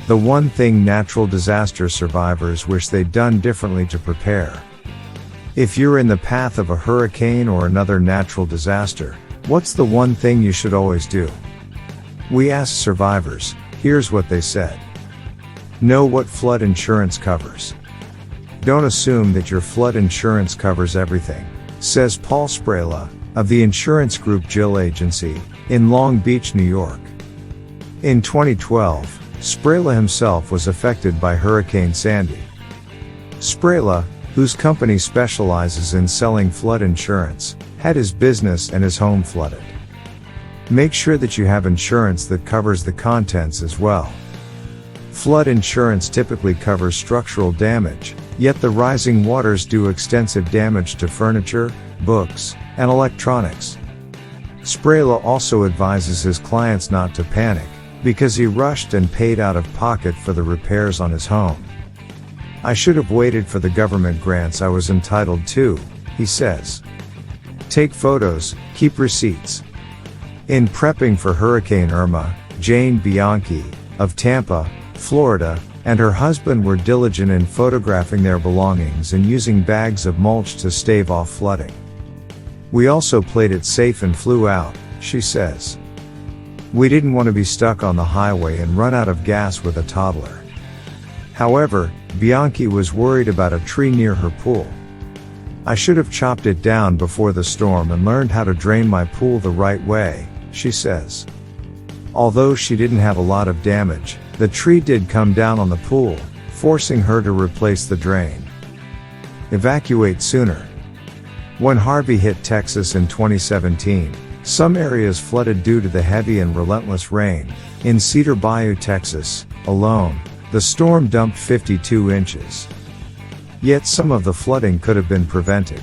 The one thing natural disaster survivors wish they'd done differently to prepare. If you're in the path of a hurricane or another natural disaster, what's the one thing you should always do? We asked survivors. Here's what they said. Know what flood insurance covers. Don't assume that your flood insurance covers everything, says Paul Sprayla, of the insurance group Jill Agency, in Long Beach, New York. In 2012, Sprayla himself was affected by Hurricane Sandy. Sprayla, whose company specializes in selling flood insurance, had his business and his home flooded. Make sure that you have insurance that covers the contents as well. Flood insurance typically covers structural damage, yet the rising waters do extensive damage to furniture, books, and electronics. Sprayla also advises his clients not to panic, because he rushed and paid out of pocket for the repairs on his home. I should have waited for the government grants I was entitled to, he says. Take photos, keep receipts. In prepping for Hurricane Irma, Jane Bianchi, of Tampa, Florida, and her husband were diligent in photographing their belongings and using bags of mulch to stave off flooding. We also played it safe and flew out, she says. We didn't want to be stuck on the highway and run out of gas with a toddler. However, Bianchi was worried about a tree near her pool. I should have chopped it down before the storm and learned how to drain my pool the right way, she says. Although she didn't have a lot of damage, the tree did come down on the pool, forcing her to replace the drain. Evacuate sooner. When Harvey hit Texas in 2017, some areas flooded due to the heavy and relentless rain. In Cedar Bayou, Texas, alone, the storm dumped 52 inches. Yet some of the flooding could have been prevented.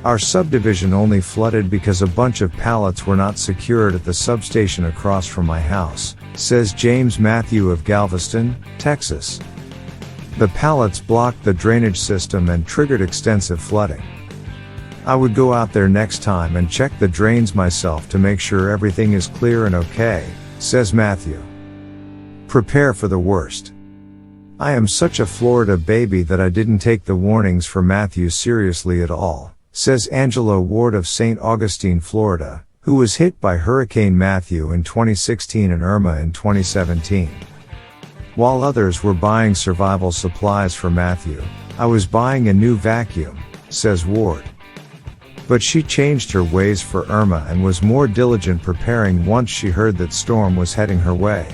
Our subdivision only flooded because a bunch of pallets were not secured at the substation across from my house, says James Matthew of Galveston, Texas. The pallets blocked the drainage system and triggered extensive flooding. I would go out there next time and check the drains myself to make sure everything is clear and okay, says Matthew. Prepare for the worst. I am such a Florida baby that I didn't take the warnings for Matthew seriously at all, says Angela Ward of St. Augustine, Florida, who was hit by Hurricane Matthew in 2016 and Irma in 2017. While others were buying survival supplies for Matthew, I was buying a new vacuum, says Ward. But she changed her ways for Irma and was more diligent preparing once she heard that storm was heading her way.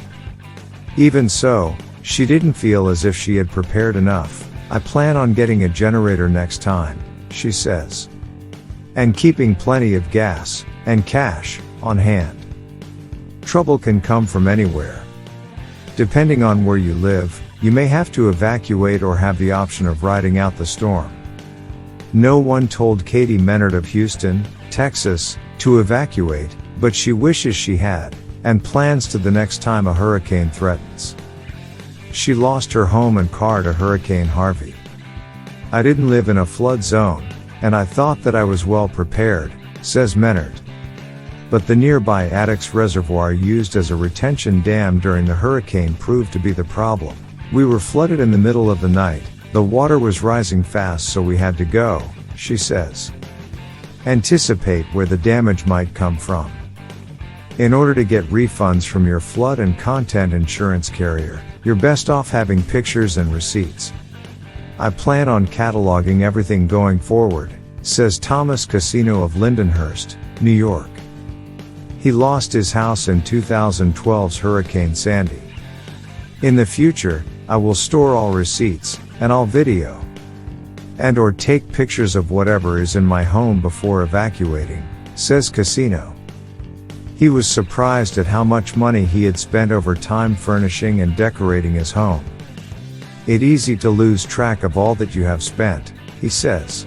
Even so, she didn't feel as if she had prepared enough. I plan on getting a generator next time, she says. And keeping plenty of gas and cash on hand. Trouble can come from anywhere. Depending on where you live, you may have to evacuate or have the option of riding out the storm. No one told Katie Menard of Houston, Texas, to evacuate, but she wishes she had, and plans to the next time a hurricane threatens. She lost her home and car to Hurricane Harvey. I didn't live in a flood zone, and I thought that I was well prepared, says Menard. But the nearby Addicks Reservoir used as a retention dam during the hurricane proved to be the problem. We were flooded in the middle of the night. The water was rising fast, so we had to go, she says. Anticipate where the damage might come from. In order to get refunds from your flood and content insurance carrier, you're best off having pictures and receipts. I plan on cataloging everything going forward, says Thomas Casino of Lindenhurst, New York. He lost his house in 2012's Hurricane Sandy. In the future, I will store all receipts, and I'll video and/or take pictures of whatever is in my home before evacuating, says Casino. He was surprised at how much money he had spent over time furnishing and decorating his home. It's easy to lose track of all that you have spent, he says.